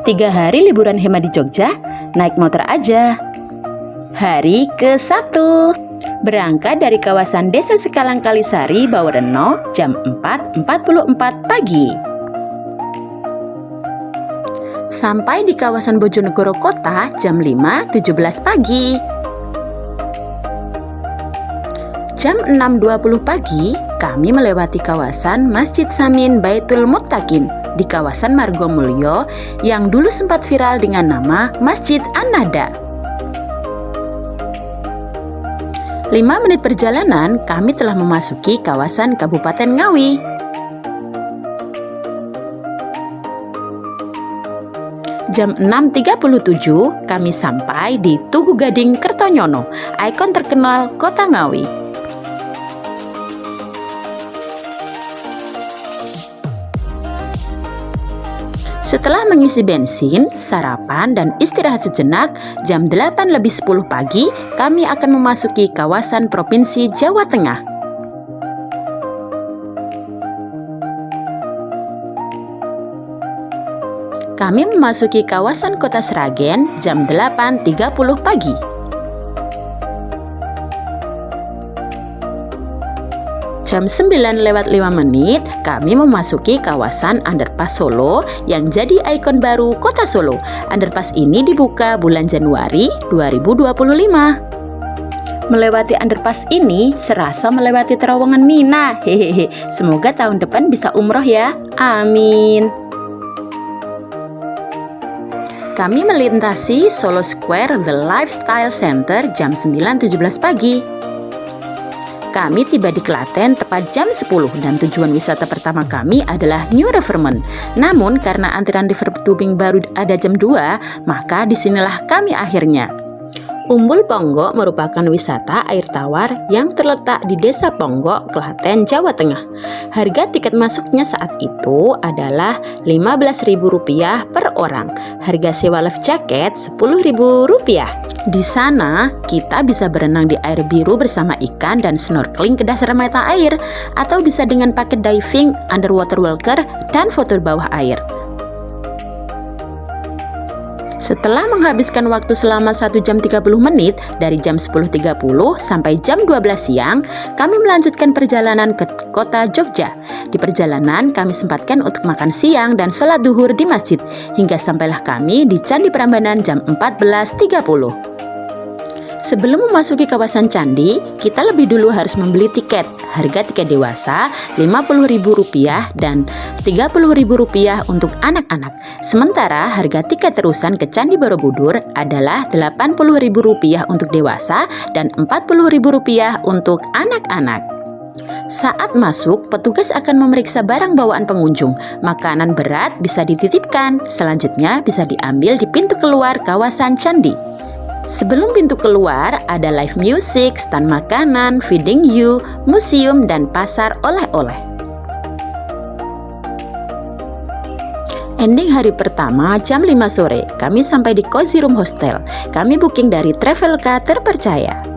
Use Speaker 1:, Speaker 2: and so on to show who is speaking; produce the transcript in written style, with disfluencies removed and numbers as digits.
Speaker 1: 3 hari liburan hemat di Jogja, naik motor aja. Hari ke-1, berangkat dari kawasan Desa Sekalang Kalisari, Bawareno, jam 4.44 pagi. Sampai di kawasan Bojonegoro Kota, jam 5.17 pagi. Jam 6.20 pagi, kami melewati kawasan Masjid Samin Baitul Muttaqin di kawasan Margomulyo yang dulu sempat viral dengan nama Masjid An-Nahda. 5 menit perjalanan, kami telah memasuki kawasan Kabupaten Ngawi. Jam 6.37, kami sampai di Tugu Gading Kertonyono, ikon terkenal Kota Ngawi. Setelah mengisi bensin, sarapan, dan istirahat sejenak, jam 8.10 pagi, kami akan memasuki kawasan Provinsi Jawa Tengah. Kami memasuki kawasan Kota Sragen jam 8.30 pagi. Jam 9.05 kami memasuki kawasan Underpass Solo yang jadi ikon baru Kota Solo. Underpass ini dibuka bulan Januari 2025. Melewati underpass ini serasa melewati terowongan Mina. Hehehe. Semoga tahun depan bisa umroh ya. Amin. Kami melintasi Solo Square The Lifestyle Center jam 9.17 pagi. Kami tiba di Klaten tepat jam 10 dan tujuan wisata pertama kami adalah New Rivermont. Namun karena antrian river tubing baru ada jam 2, maka disinilah kami akhirnya. Umbul Ponggok merupakan wisata air tawar yang terletak di Desa Ponggok, Klaten, Jawa Tengah. Harga tiket masuknya saat itu adalah Rp15.000 per orang. Harga sewa life jacket Rp10.000. Di sana, kita bisa berenang di air biru bersama ikan dan snorkeling ke dasar mata air, atau bisa dengan paket diving, underwater walker, dan foto bawah air. Setelah menghabiskan waktu selama 1 jam 30 menit dari jam 10.30 sampai jam 12 siang, kami melanjutkan perjalanan ke kota Jogja. Di perjalanan kami sempatkan untuk makan siang dan sholat duhur di masjid, hingga sampailah kami di Candi Prambanan jam 14.30. Sebelum memasuki kawasan candi, kita lebih dulu harus membeli tiket. Harga tiket dewasa Rp50.000 dan Rp30.000 untuk anak-anak. Sementara harga tiket terusan ke Candi Borobudur adalah Rp80.000 untuk dewasa dan Rp40.000 untuk anak-anak. Saat masuk, petugas akan memeriksa barang bawaan pengunjung. Makanan berat bisa dititipkan, selanjutnya bisa diambil di pintu keluar kawasan candi. Sebelum pintu keluar, ada live music, stand makanan, feeding you, museum, dan pasar oleh-oleh. Ending hari pertama jam 5 sore, kami sampai di Cozy Room Hostel. Kami booking dari Traveloka terpercaya.